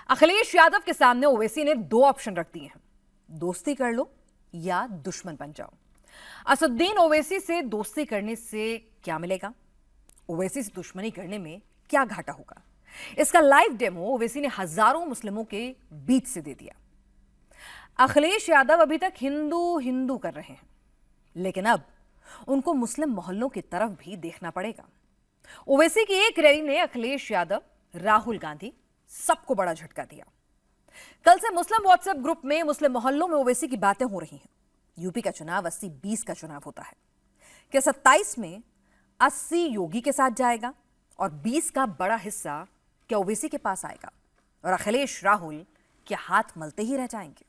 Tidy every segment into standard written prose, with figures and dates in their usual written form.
अखिलेश यादव के सामने ओवैसी ने दो ऑप्शन रख दिए हैं, दोस्ती कर लो या दुश्मन बन जाओ। असदुद्दीन ओवैसी से दोस्ती करने से क्या मिलेगा, ओवैसी से दुश्मनी करने में क्या घाटा होगा, इसका लाइव डेमो ओवैसी ने हजारों मुस्लिमों के बीच से दे दिया। अखिलेश यादव अभी तक हिंदू हिंदू कर रहे हैं, लेकिन अब उनको मुस्लिम मोहल्लों की तरफ भी देखना पड़ेगा। ओवैसी की एक रैली ने अखिलेश यादव, राहुल गांधी सबको बड़ा झटका दिया। कल से मुस्लिम व्हाट्सएप ग्रुप में मुस्लिम मोहल्लों में ओवैसी की बातें हो रही हैं। यूपी का चुनाव 80-20 का चुनाव होता है कि 27 में 80 योगी के साथ जाएगा और 20 का बड़ा हिस्सा क्या ओवैसी के पास आएगा और अखिलेश राहुल के हाथ मलते ही रह जाएंगे।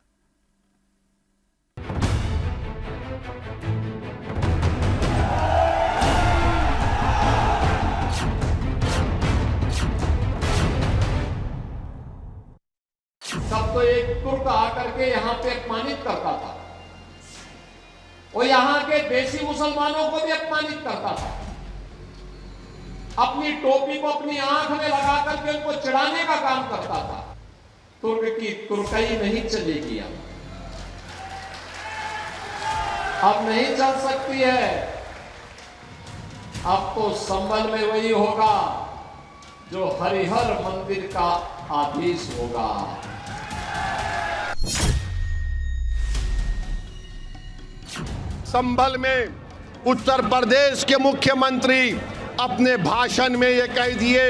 सबको एक तुर्क आकर के यहाँ पे अपमानित करता था और यहाँ के देशी मुसलमानों को भी अपमानित करता था। अपनी टोपी को अपनी आंख में लगा करके उनको चिढ़ाने का काम करता था। तुर्क की तुर्कई नहीं चलेगी, अब नहीं चल सकती है। अब तो संबल में वही होगा जो हरिहर मंदिर का आदेश होगा। संभल में उत्तर प्रदेश के मुख्यमंत्री अपने भाषण में ये कह दिए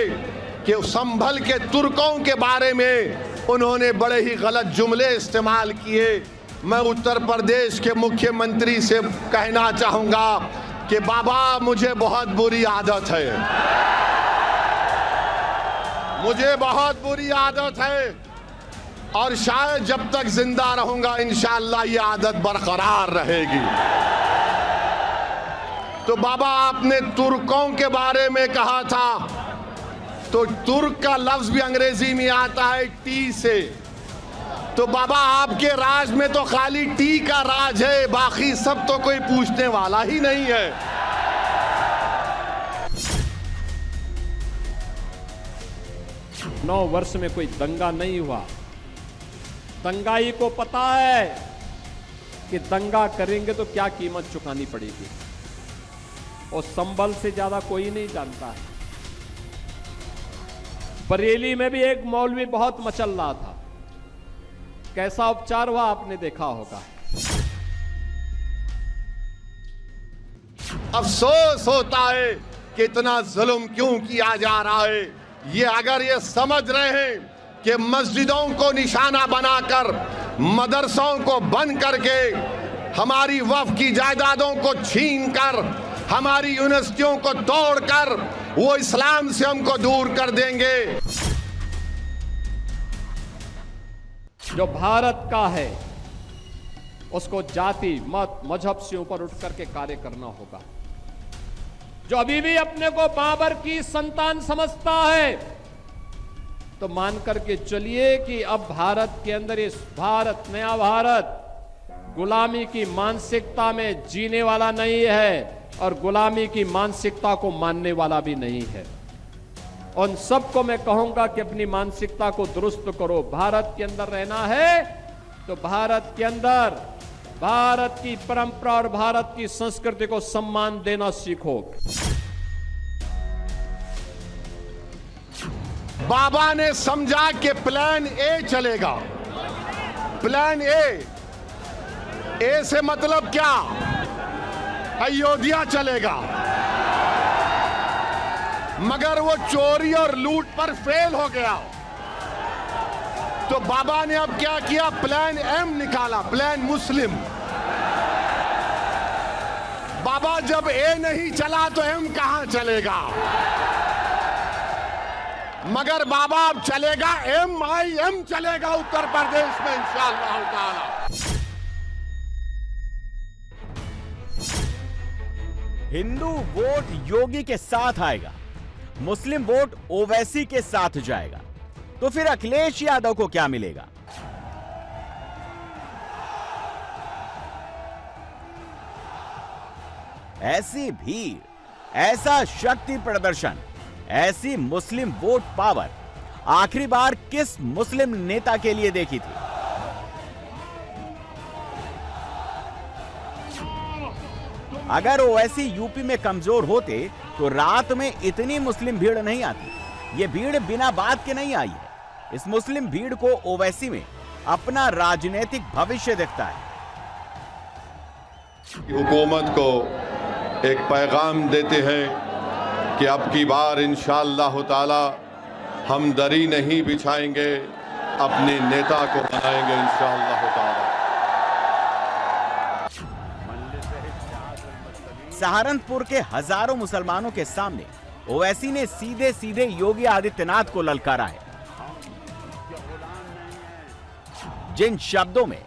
कि संभल के तुर्कों के बारे में उन्होंने बड़े ही गलत जुमले इस्तेमाल किए। मैं उत्तर प्रदेश के मुख्यमंत्री से कहना चाहूंगा कि बाबा, मुझे बहुत बुरी आदत है, मुझे बहुत बुरी आदत है और शायद जब तक जिंदा रहूंगा इंशाअल्लाह ये आदत बरकरार रहेगी। तो बाबा, आपने तुर्कों के बारे में कहा था, तो तुर्क का लफ्ज भी अंग्रेजी में आता है टी से। तो बाबा, आपके राज में तो खाली टी का राज है, बाकी सब तो कोई पूछने वाला ही नहीं है। 9 वर्ष में कोई दंगा नहीं हुआ। दंगाई को पता है कि दंगा करेंगे तो क्या कीमत चुकानी पड़ेगी, और संभल से ज्यादा कोई नहीं जानता है। बरेली में भी एक मौलवी बहुत मचल रहा था, कैसा उपचार हुआ आपने देखा होगा। अफसोस होता है कि इतना जुल्म क्यों किया जा रहा है। ये अगर ये समझ रहे हैं कि मस्जिदों को निशाना बनाकर, मदरसों को बंद करके, हमारी वक्फ की जायदादों को छीनकर, हमारी यूनिवर्सिटियों को तोड़कर वो इस्लाम से हमको दूर कर देंगे। जो भारत का है उसको जाति, मत, मजहब से ऊपर उठ करके कार्य करना होगा। जो अभी भी अपने को बाबर की संतान समझता है, तो मान करके चलिए कि अब भारत के अंदर इस भारत, नया भारत गुलामी की मानसिकता में जीने वाला नहीं है और गुलामी की मानसिकता को मानने वाला भी नहीं है। उन सबको मैं कहूंगा कि अपनी मानसिकता को दुरुस्त करो। भारत के अंदर रहना है तो भारत के अंदर भारत की परंपरा और भारत की संस्कृति को सम्मान देना सीखो। बाबा ने समझा कि प्लान ए चलेगा। प्लान ए से मतलब क्या? अयोध्या चलेगा। मगर वो चोरी और लूट पर फेल हो गया। तो बाबा ने अब क्या किया? प्लान एम निकाला, प्लान मुस्लिम। बाबा, जब ए नहीं चला तो एम कहां चलेगा? मगर बाबा अब चलेगा MIM चलेगा उत्तर प्रदेश में इंशाअल्लाह ताला। हिंदू वोट योगी के साथ आएगा, मुस्लिम वोट ओवैसी के साथ जाएगा, तो फिर अखिलेश यादव को क्या मिलेगा? ऐसी भीड़, ऐसा शक्ति प्रदर्शन, ऐसी मुस्लिम वोट पावर आखिरी बार किस मुस्लिम नेता के लिए देखी थी? अगर ओवैसी यूपी में कमजोर होते तो रात में इतनी मुस्लिम भीड़ नहीं आती। ये भीड़ बिना बात के नहीं आई है। इस मुस्लिम भीड़ को ओवैसी में अपना राजनीतिक भविष्य दिखता है। हुकूमत को एक पैगाम देते हैं कि अब की बार इंशाअल्लाह ताला हम दरी नहीं बिछाएंगे, अपने नेता को बनाएंगे इंशाअल्लाह ताला। सहारनपुर के हजारों मुसलमानों के सामने ओवैसी ने सीधे सीधे योगी आदित्यनाथ को ललकारा है। जिन शब्दों में,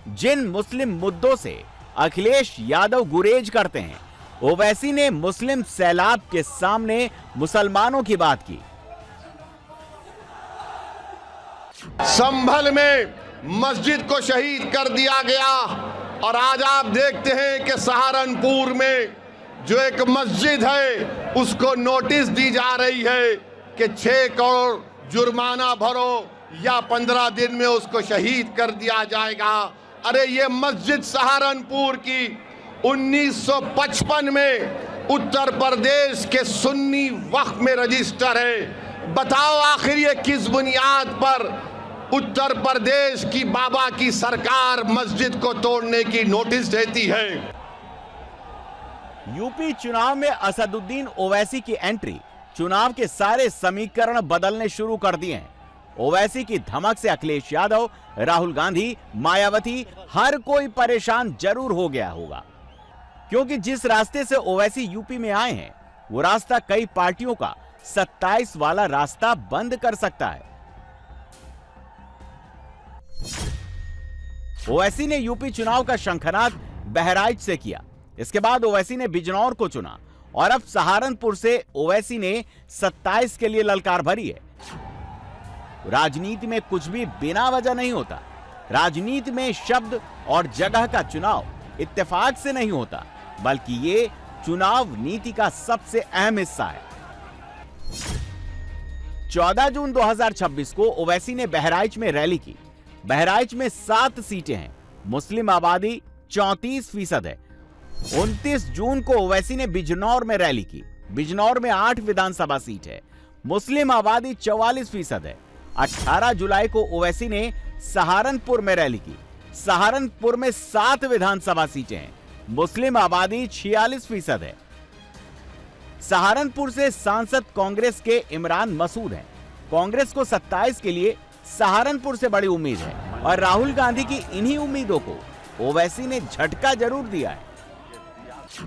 जिन मुस्लिम मुद्दों से अखिलेश यादव गुरेज करते हैं, ओवैसी ने मुस्लिम सैलाब के सामने मुसलमानों की बात की। संभल में मस्जिद को शहीद कर दिया गया और आज आप देखते हैं कि सहारनपुर में जो एक मस्जिद है उसको नोटिस दी जा रही है कि 6 करोड़ जुर्माना भरो या 15 दिन में उसको शहीद कर दिया जाएगा। अरे ये मस्जिद सहारनपुर की 1955 में उत्तर प्रदेश के सुन्नी वक्फ में रजिस्टर है। बताओ आखिर ये किस बुनियाद पर उत्तर प्रदेश की बाबा की सरकार मस्जिद को तोड़ने की नोटिस देती है? यूपी चुनाव में असदुद्दीन ओवैसी की एंट्री चुनाव के सारे समीकरण बदलने शुरू कर दिए हैं। ओवैसी की धमक से अखिलेश यादव, राहुल गांधी, मायावती हर कोई परेशान जरूर हो गया होगा, क्योंकि जिस रास्ते से ओवैसी यूपी में आए हैं वो रास्ता कई पार्टियों का 27 वाला रास्ता बंद कर सकता है। ओवैसी ने यूपी चुनाव का शंखनाद बहराइच से किया। इसके बाद ओवैसी ने बिजनौर को चुना और अब सहारनपुर से ओवैसी ने 27 के लिए ललकार भरी है। राजनीति में कुछ भी बिना वजह नहीं होता। राजनीति में शब्द और जगह का चुनाव इत्तेफाक से नहीं होता, बल्कि ये चुनाव नीति का सबसे अहम हिस्सा है। 14 जून 2026 को ओवैसी ने बहराइच में रैली की। बहराइच में 7 सीटें हैं, मुस्लिम आबादी 34% है। 29 जून को ओवैसी ने बिजनौर में रैली की। बिजनौर में 8 विधानसभा सीट है, मुस्लिम आबादी 44% है। 18 जुलाई को ओवैसी ने सहारनपुर में रैली की। सहारनपुर में 7 विधानसभा सीटें हैं, मुस्लिम आबादी 46% है। सहारनपुर से सांसद कांग्रेस के इमरान मसूद हैं। कांग्रेस को 27 के लिए सहारनपुर से बड़ी उम्मीद है और राहुल गांधी की इन्हीं उम्मीदों को ओवैसी ने झटका जरूर दिया है।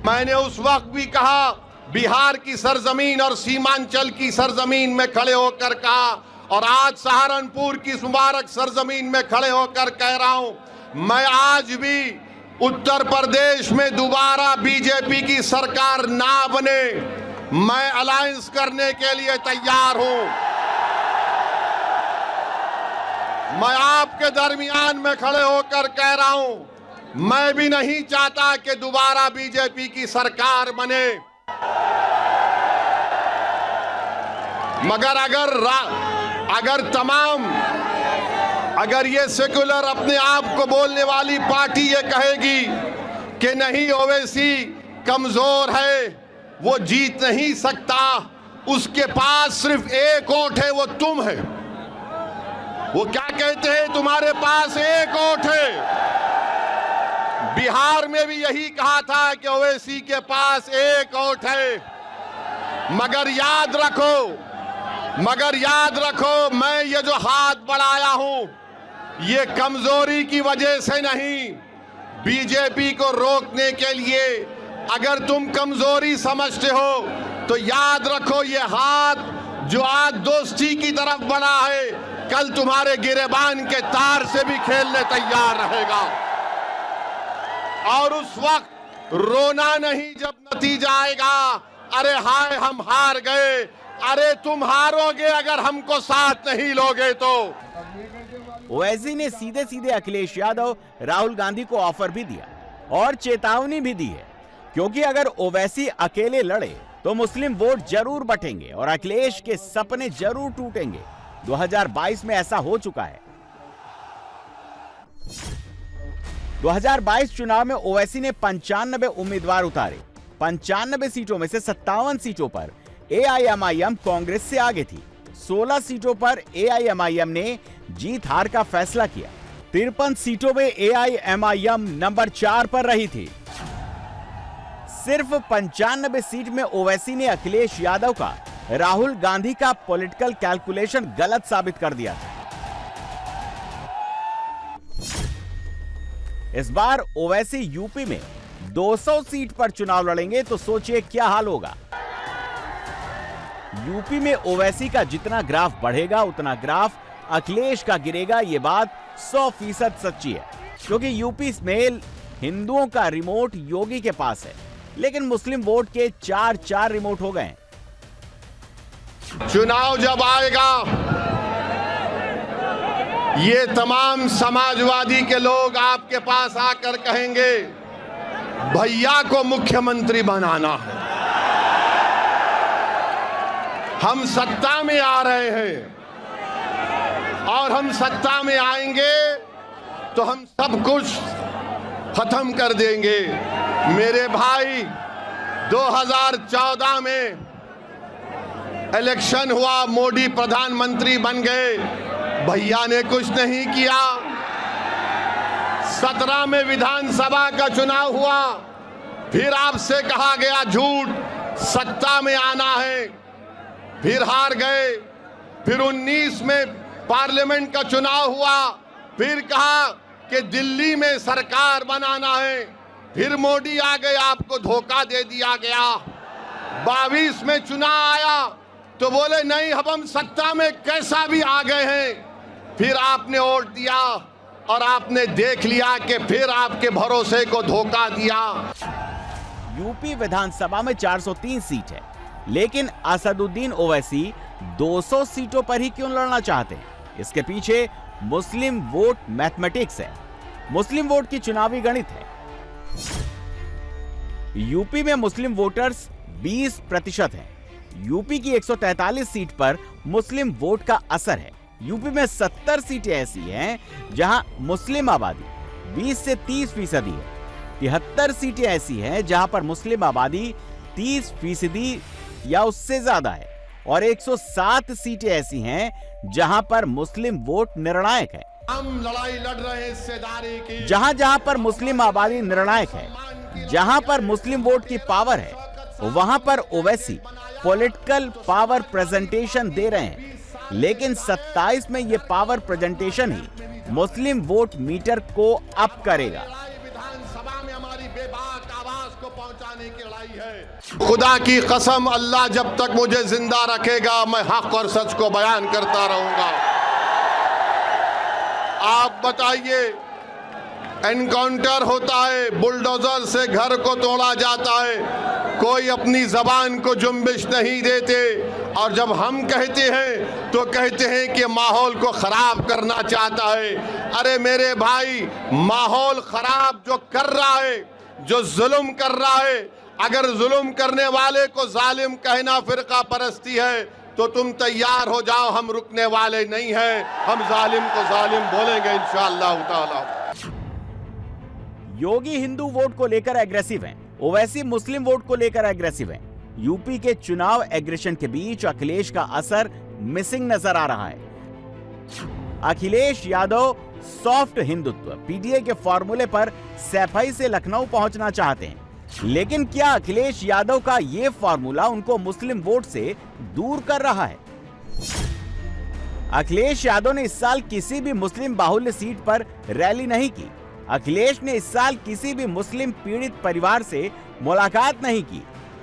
मैंने उस वक्त भी कहा, बिहार की सरजमीन और सीमांचल की सरजमीन में खड़े होकर कहा, और आज सहारनपुर की मुबारक सरजमीन में खड़े होकर कह रहा हूं, मैं आज भी उत्तर प्रदेश में दोबारा बीजेपी की सरकार ना बने, मैं अलायंस करने के लिए तैयार हूं। मैं आपके दरमियान में खड़े होकर कह रहा हूं, मैं भी नहीं चाहता कि दोबारा बीजेपी की सरकार बने, मगर अगर ये सेकुलर अपने आप को बोलने वाली पार्टी ये कहेगी कि नहीं ओवैसी कमजोर है, वो जीत नहीं सकता, उसके पास सिर्फ एक वोट है, वो तुम है। वो क्या कहते हैं, तुम्हारे पास एक वोट है। बिहार में भी यही कहा था कि ओवैसी के पास एक वोट है, मगर याद रखो मैं ये जो हाथ बढ़ाया हूं ये कमजोरी की वजह से नहीं, बीजेपी को रोकने के लिए। अगर तुम कमजोरी समझते हो तो याद रखो ये हाथ जो आज दोस्ती की तरफ बढ़ा है, कल तुम्हारे गिरेबान के तार से भी खेलने तैयार रहेगा। और उस वक्त रोना नहीं जब नतीजा आएगा, अरे हाय हम हार गए, अरे तुम हारोगे अगर हमको साथ नहीं लोगे तो। ओवैसी ने सीधे सीधे अखिलेश यादव, राहुल गांधी को ऑफर भी दिया और चेतावनी भी दी है, क्योंकि अगर ओवैसी अकेले लड़े तो मुस्लिम वोट जरूर बटेंगे और अखिलेश के सपने जरूर टूटेंगे। 2022 में ऐसा हो चुका है। 2022 चुनाव में ओवैसी ने 95 उम्मीदवार उतारे। 95 सीटों में से 57 सीटों पर एआईएमआईएम कांग्रेस से आगे थी। 16 सीटों पर एआईएमआईएम ने जीत हार का फैसला किया। 53 सीटों में एआईएमआईएम नंबर 4 पर रही थी। सिर्फ 95 सीट में ओवैसी ने अखिलेश यादव का राहुल गांधी का पॉलिटिकल कैलकुलेशन गलत साबित कर दिया था। इस बार ओवैसी यूपी में 200 सीट पर चुनाव लड़ेंगे तो सोचिए क्या हाल होगा। यूपी में ओवैसी का जितना ग्राफ बढ़ेगा उतना ग्राफ अखिलेश का गिरेगा। यह बात 100% सच्ची है, क्योंकि यूपी में हिंदुओं का रिमोट योगी के पास है, लेकिन मुस्लिम वोट के 4 रिमोट हो गए। चुनाव जब आएगा, ये तमाम समाजवादी के लोग आपके पास आकर कहेंगे भैया को मुख्यमंत्री बनाना है। हम सत्ता में आ रहे हैं और हम सत्ता में आएंगे तो हम सब कुछ खत्म कर देंगे। मेरे भाई, 2014 में इलेक्शन हुआ, मोदी प्रधानमंत्री बन गए, भैया ने कुछ नहीं किया। 17 में विधानसभा का चुनाव हुआ, फिर आपसे कहा गया झूठ, सत्ता में आना है, फिर हार गए। फिर 19 में पार्लियामेंट का चुनाव हुआ, फिर कहा कि दिल्ली में सरकार बनाना है, फिर मोदी आ गए, आपको धोखा दे दिया गया। 22 में चुनाव आया तो बोले नहीं, अब हम सत्ता में कैसा भी आ गए हैं। फिर आपने वोट दिया और आपने देख लिया कि फिर आपके भरोसे को धोखा दिया। यूपी विधानसभा में 403 सीट है, लेकिन असदुद्दीन ओवैसी 200 सीटों पर ही क्यों लड़ना चाहते हैं? इसके पीछे मुस्लिम वोट मैथमेटिक्स है, मुस्लिम वोट की चुनावी गणित है। यूपी में मुस्लिम वोटर्स 20% हैं। यूपी की 143 सीट पर मुस्लिम वोट का असर है। यूपी में 70 सीटें ऐसी हैं जहां मुस्लिम आबादी 20 से 30% है। 73 सीटें ऐसी हैं जहां पर मुस्लिम आबादी 30% या उससे ज्यादा है, और 107 सीटें ऐसी हैं जहां पर मुस्लिम वोट निर्णायक है। हम लड़ाई लड़ रहे हैं हिस्सेदारी की। जहां जहां पर मुस्लिम आबादी निर्णायक है, जहां पर मुस्लिम वोट की पावर है, वहां पर ओवैसी पॉलिटिकल पावर प्रेजेंटेशन दे रहे हैं। लेकिन 27 में ये पावर प्रेजेंटेशन ही मुस्लिम वोट मीटर को अप करेगा। विधानसभा में हमारी बेबाक आवाज को पहुंचाने की लड़ाई है। खुदा की कसम, अल्लाह जब तक मुझे जिंदा रखेगा मैं हक और सच को बयान करता रहूंगा। आप बताइए, एनकाउंटर होता है, बुलडोजर से घर को तोड़ा जाता है, कोई अपनी जबान को जुम्बिश नहीं देते, और जब हम कहते हैं तो कहते हैं कि माहौल को खराब करना चाहता है। अरे मेरे भाई, माहौल खराब जो कर रहा है, जो जुल्म कर रहा है, अगर जुल्म करने वाले को जालिम कहना फिरका परस्ती है तो तुम तैयार हो जाओ, हम रुकने वाले नहीं हैं। हम जालिम को जालिम बोलेंगे इंशाअल्लाह ताला। योगी हिंदू वोट को लेकर एग्रेसिव हैं, ओवैसी मुस्लिम वोट को लेकर एग्रेसिव हैं। यूपी के चुनाव एग्रेशन के बीच अखिलेश का असर मिसिंग नजर आ रहा है। अखिलेश यादव सॉफ्ट हिंदुत्व पीटीआई के फॉर्मूले पर सैफई से लखनऊ पहुंचना चाहते हैं, लेकिन क्या अखिलेश यादव का यह फॉर्मूला उनको मुस्लिम वोट से दूर कर रहा है? अखिलेश यादव ने इस साल किसी भी मुस्लिम बाहुल्य सीट पर रैली नहीं की। अखिलेश ने इस साल किसी भी मुस्लिम पीड़ित परिवार से मुलाकात नहीं की।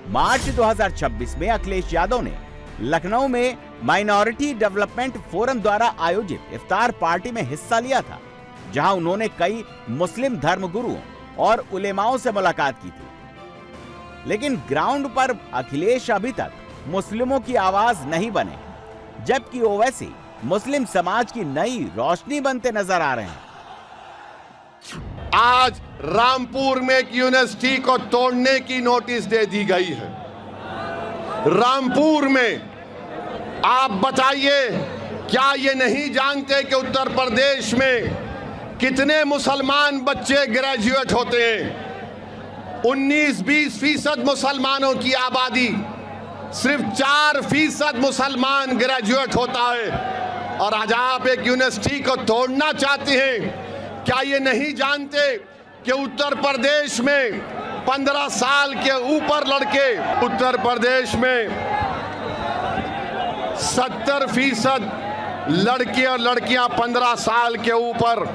मार्च 2026 में अखिलेश यादव ने लखनऊ में माइनॉरिटी डेवलपमेंट फोरम द्वारा आयोजित इफ्तार पार्टी में हिस्सा लिया था, जहां उन्होंने कई मुस्लिम धर्मगुरुओं और उलेमाओं से मुलाकात की थी। लेकिन ग्राउंड पर अखिलेश अभी तक मुस्लिमों की आवाज नहीं बने, जबकि ओवैसी मुस्लिम समाज की नई रोशनी बनते नजर आ रहे हैं। आज रामपुर में एक यूनिवर्सिटी को तोड़ने की नोटिस दे दी गई है। रामपुर में आप बताइए, क्या ये नहीं जानते कि उत्तर प्रदेश में कितने मुसलमान बच्चे ग्रेजुएट होते हैं? 19-20% मुसलमानों की आबादी, सिर्फ 4% मुसलमान ग्रेजुएट होता है। और आज आप एक यूनिवर्सिटी को तोड़ना चाहते हैं। क्या ये नहीं जानते कि उत्तर प्रदेश में 15 साल के ऊपर लड़के, उत्तर प्रदेश में 70% लड़के और लड़कियां 15 साल के ऊपर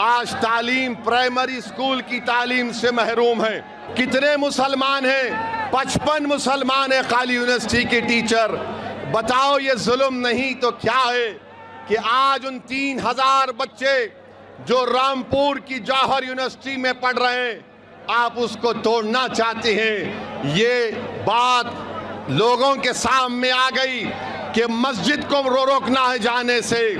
आज तालीम, प्राइमरी स्कूल की तालीम से महरूम है। कितने मुसलमान हैं? 55 मुसलमान है खाली यूनिवर्सिटी के टीचर। बताओ ये जुल्म नहीं तो क्या है कि आज उन 3000 बच्चे जो रामपुर की जौहर यूनिवर्सिटी में पढ़ रहे हैं, आप उसको तोड़ना चाहते हैं। ये बात लोगों के सामने आ गई कि मस्जिद को रोकना है जाने से,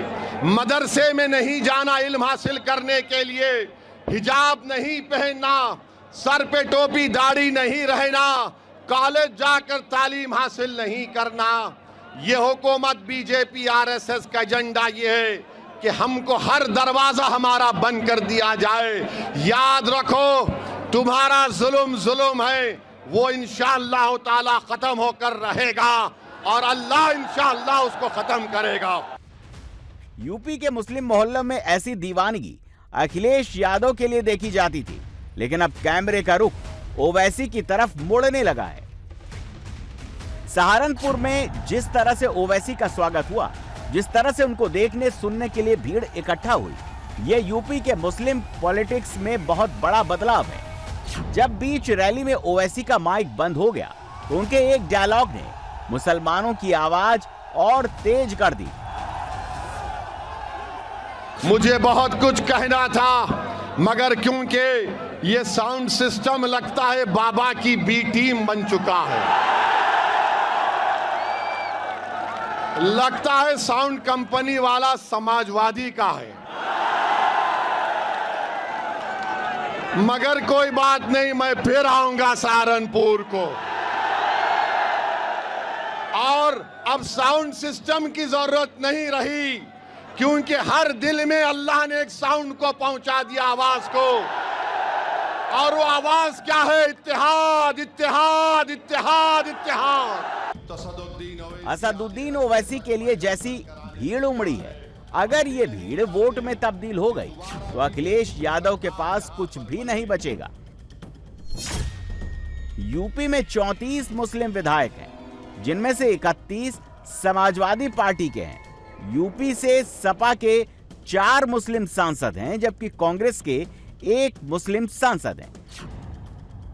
मदरसे में नहीं जाना इल्म हासिल करने के लिए, हिजाब नहीं पहनना, सर पे टोपी दाढ़ी नहीं रहना, कॉलेज जाकर तालीम हासिल नहीं करना। ये हुकूमत बीजेपी आरएसएस का एजेंडा ये है कि हमको हर दरवाजा हमारा बंद कर दिया जाए। याद रखो, तुम्हारा जुल्म है, वो इंशाअल्लाह ताला खत्म होकर रहेगा और अल्लाह इंशाअल्लाह उसको खत्म करेगा। यूपी के मुस्लिम मोहल्लों में ऐसी दीवानगी अखिलेश यादव के लिए देखी जाती थी, लेकिन अब कैमरे का रुख ओवैसी की तरफ मुड़ने लगा है। सहारनपुर में जिस तरह से ओवैसी का स्वागत हुआ, जिस तरह से उनको देखने सुनने के लिए भीड़ इकट्ठा हुई, ये यूपी के मुस्लिम पॉलिटिक्स में बहुत बड़ा बदलाव है। जब बीच रैली में ओवैसी का माइक बंद हो गया तो उनके एक डायलॉग ने मुसलमानों की आवाज और तेज कर दी। मुझे बहुत कुछ कहना था, मगर क्योंकि ये साउंड सिस्टम लगता है बाबा की बी टीम बन चुका है, लगता है साउंड कंपनी वाला समाजवादी का है। मगर कोई बात नहीं, मैं फिर आऊंगा सहारनपुर को। और अब साउंड सिस्टम की जरूरत नहीं रही, क्योंकि हर दिल में अल्लाह ने एक साउंड को पहुंचा दिया, आवाज को। और वो आवाज क्या है? इत्तेहाद, इत्तेहाद, इत्तेहाद, इत्तेहाद। असदुद्दीन ओवैसी के लिए जैसी भीड़ उमड़ी है, अगर ये भीड़ वोट में तब्दील हो गई तो अखिलेश यादव के पास कुछ भी नहीं बचेगा। यूपी में 34 मुस्लिम विधायक हैं, जिनमें से 31 समाजवादी पार्टी के हैं। यूपी से सपा के 4 मुस्लिम सांसद हैं, जबकि कांग्रेस के 1 मुस्लिम सांसद हैं।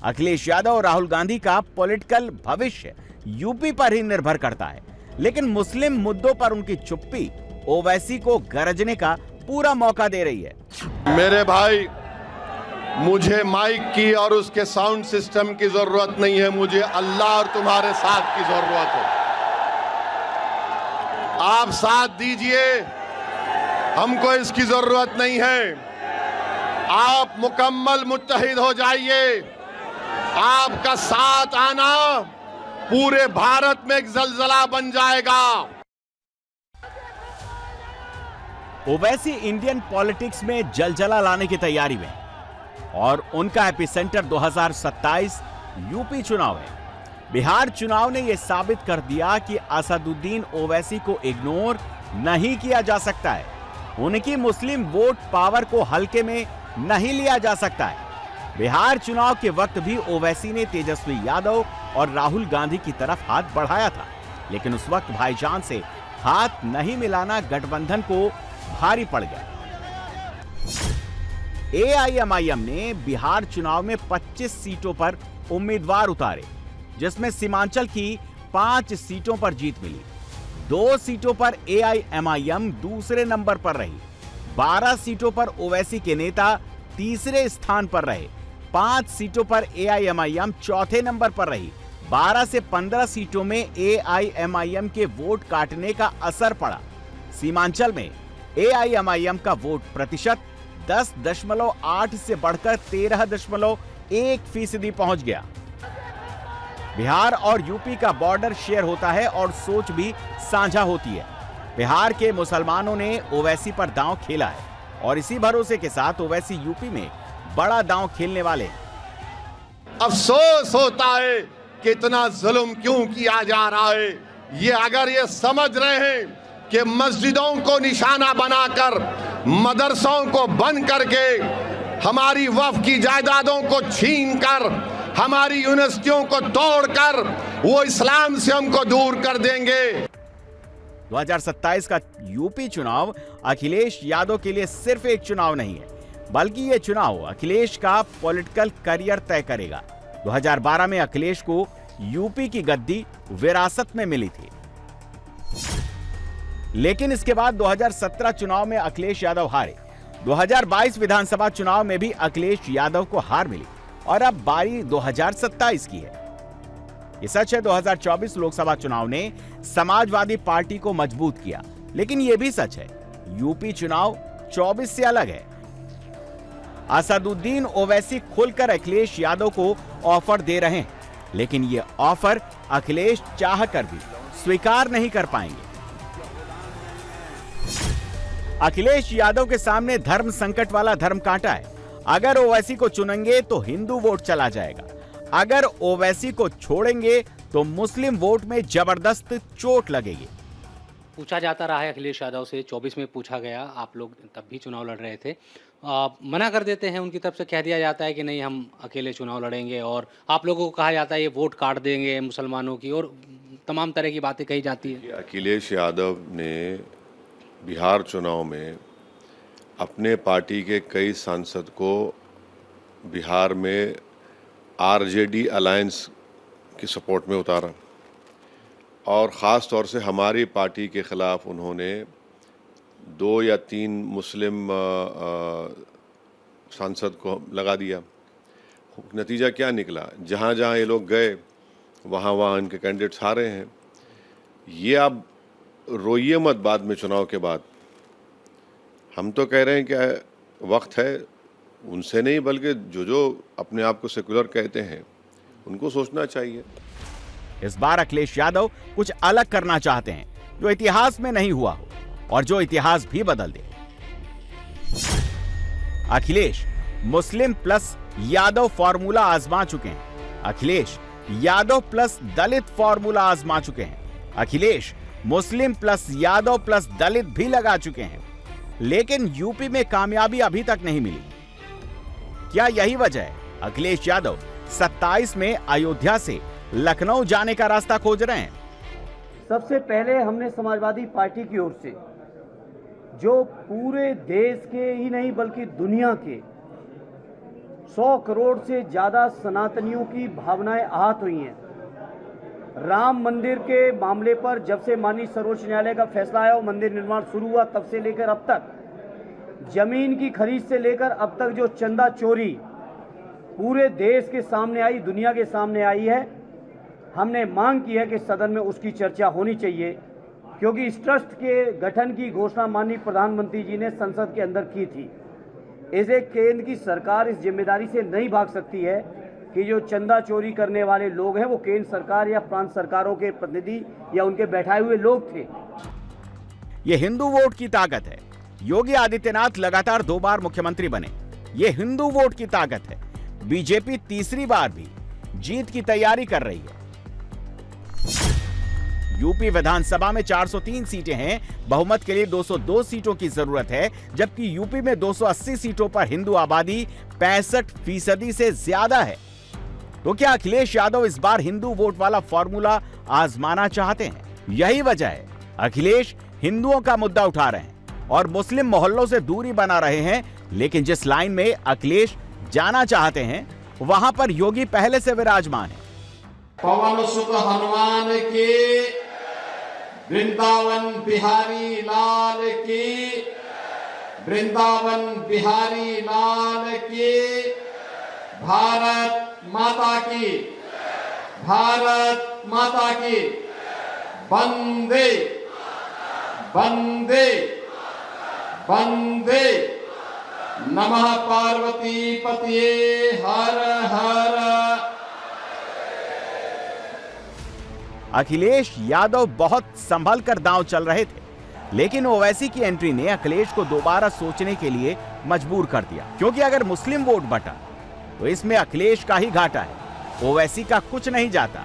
अखिलेश यादव और राहुल गांधी का पॉलिटिकल भविष्य यूपी पर ही निर्भर करता है, लेकिन मुस्लिम मुद्दों पर उनकी चुप्पी ओवैसी को गरजने का पूरा मौका दे रही है। मेरे भाई, मुझे माइक की और उसके साउंड सिस्टम की जरूरत नहीं है, मुझे अल्लाह और तुम्हारे साथ की जरूरत है। आप साथ दीजिए, हमको इसकी जरूरत नहीं है। आप मुकम्मल मुत्तहिद हो जाइए। आपका साथ आना पूरे भारत में एक जलजला बन जाएगा। ओवैसी इंडियन पॉलिटिक्स में जलजला लाने की तैयारी में, और उनका एपिसेंटर 2027 यूपी चुनाव है। बिहार चुनाव ने यह साबित कर दिया कि असदुद्दीन ओवैसी को इग्नोर नहीं किया जा सकता है। उनकी मुस्लिम वोट पावर को हल्के में नहीं लिया जा सकता है। बिहार चुनाव के वक्त भी ओवैसी ने तेजस्वी यादव और राहुल गांधी की तरफ हाथ बढ़ाया था, लेकिन उस वक्त भाईजान से हाथ नहीं मिलाना गठबंधन को भारी पड़ गया। एआईएमआईएम ने बिहार चुनाव में 25 सीटों पर उम्मीदवार उतारे, जिसमें सीमांचल की 5 सीटों पर जीत मिली। 2 सीटों पर एआईएमआईएम दूसरे नंबर पर रही। 12 सीटों पर ओवैसी के नेता तीसरे स्थान पर रहे। 5 सीटों पर एआईएमआईएम चौथे नंबर पर रही। 12 से 15 सीटों में एआईएमआईएम के वोट काटने का असर पड़ा। सीमांचल में एआईएमआईएम का वोट प्रतिशत 10.8 से बढ़कर 13.1% पहुंच गया। बिहार और यूपी का बॉर्डर शेयर होता है और सोच भी साझा होती है। बिहार के मुसलमानों ने ओवैसी पर दांव खेला है और इसी भरोसे के साथ ओवैसी यूपी में बड़ा दांव खेलने वाले हैं। अफसोस होता है कि इतना जुल्म क्यों किया जा रहा है। ये अगर ये समझ रहे हैं कि मस्जिदों को निशाना बनाकर, मदरसों को बंद करके, हमारी वक्फ की जायदादों को छीनकर, हमारी यूनिवर्सिटियों को तोड़कर वो इस्लाम से हमको दूर कर देंगे। 2027 का यूपी चुनाव अखिलेश यादव के लिए सिर्फ एक चुनाव नहीं है, बल्कि यह चुनाव अखिलेश का पॉलिटिकल करियर तय करेगा। 2012 में अखिलेश को यूपी की गद्दी विरासत में मिली थी, लेकिन इसके बाद 2017 चुनाव में अखिलेश यादव हारे। 2022 विधानसभा चुनाव में भी अखिलेश यादव को हार मिली और अब बारी 2027 की है। ये सच है 2024 लोकसभा चुनाव ने समाजवादी पार्टी को मजबूत किया, लेकिन यह भी सच है यूपी चुनाव 24 से अलग है। असदुद्दीन ओवैसी खुलकर अखिलेश यादव को ऑफर दे रहे हैं, लेकिन ये ऑफर अखिलेश चाहकर भी स्वीकार नहीं कर पाएंगे। अखिलेश यादव के सामने धर्म संकट वाला धर्म कांटा है। अगर ओवैसी को चुनेंगे तो हिंदू वोट चला जाएगा, अगर ओवैसी को छोड़ेंगे तो मुस्लिम वोट में जबरदस्त चोट लगेगी। पूछा जाता रहा है अखिलेश यादव से, 24 में पूछा गया, आप लोग तब भी चुनाव लड़ रहे थे, मना कर देते हैं, उनकी तरफ से कह दिया जाता है कि नहीं हम अकेले चुनाव लड़ेंगे, और आप लोगों को कहा जाता है ये वोट काट देंगे मुसलमानों की, और तमाम तरह की बातें कही जाती है। अखिलेश यादव ने बिहार चुनाव में अपने पार्टी के कई सांसद को बिहार में आरजेडी अलायंस की सपोर्ट में उतारा, और ख़ास तौर से हमारी पार्टी के ख़िलाफ़ उन्होंने 2 या 3 मुस्लिम सांसद को लगा दिया। नतीजा क्या निकला, जहाँ जहाँ ये लोग गए वहाँ वहाँ इनके कैंडिडेट्स हारे हैं। ये आप रोइए मत बाद में, चुनाव के बाद। हम तो कह रहे हैं कि वक्त है, उनसे नहीं बल्कि जो अपने आप को सेकुलर कहते हैं उनको सोचना चाहिए। इस बार अखिलेश यादव कुछ अलग करना चाहते हैं जो इतिहास में नहीं हुआ हो और जो इतिहास भी बदल दे। Akhilesh Muslim plus Yadav formula आजमा चुके हैं। अखिलेश यादव प्लस दलित फॉर्मूला आजमा चुके हैं। Akhilesh Muslim plus Yadav plus दलित भी लगा चुके हैं, लेकिन यूपी में कामयाबी अभी तक नहीं मिली। क्या यही वजह है अखिलेश यादव 27 में अयोध्या से लखनऊ जाने का रास्ता खोज रहे हैं? सबसे पहले हमने समाजवादी पार्टी की ओर से, जो पूरे देश के ही नहीं बल्कि दुनिया के 100 करोड़ से ज्यादा सनातनियों की भावनाएं आहत हुई हैं, राम मंदिर के मामले पर जब से माननीय सर्वोच्च न्यायालय का फैसला आया और मंदिर निर्माण शुरू हुआ, तब से लेकर अब तक, जमीन की खरीद से लेकर अब तक जो चंदा चोरी पूरे देश के सामने आई, दुनिया के सामने आई है, हमने मांग की है कि सदन में उसकी चर्चा होनी चाहिए, क्योंकि इस ट्रस्ट के गठन की घोषणा माननीय प्रधानमंत्री जी ने संसद के अंदर की थी। इसे केंद्र की सरकार इस जिम्मेदारी से नहीं भाग सकती है कि जो चंदा चोरी करने वाले लोग हैं वो केंद्र सरकार या प्रांत सरकारों के प्रतिनिधि या उनके बैठाए हुए लोग थे। ये हिंदू वोट की ताकत है। योगी आदित्यनाथ लगातार 2 बार मुख्यमंत्री बने, ये हिंदू वोट की ताकत है। बीजेपी तीसरी बार भी जीत की तैयारी कर रही है। यूपी विधानसभा में 403 सीटें हैं, बहुमत के लिए 202 सीटों की जरूरत है, जबकि यूपी में 280 सीटों पर हिंदू आबादी 65% से ज्यादा है। तो क्या अखिलेश यादव इस बार हिंदू वोट वाला फॉर्मूला आजमाना चाहते हैं? यही वजह है अखिलेश हिंदुओं का मुद्दा उठा रहे हैं और मुस्लिम मोहल्लों से दूरी बना रहे हैं, लेकिन जिस लाइन में अखिलेश जाना चाहते हैं वहां पर योगी पहले से विराजमान है। पवन सुत हनुमान की, वृंदावन बिहारी लाल की, वृंदावन बिहारी लाल की, भारत माता की, भारत माता की, वंदे वंदे वंदे, नमः पार्वती पतिये हर हर। अखिलेश यादव बहुत संभल कर दांव चल रहे थे, लेकिन ओवैसी की एंट्री ने अखिलेश को दोबारा सोचने के लिए मजबूर कर दिया, क्योंकि अगर मुस्लिम वोट बटा तो इसमें अखिलेश का ही घाटा है, ओवैसी का कुछ नहीं जाता।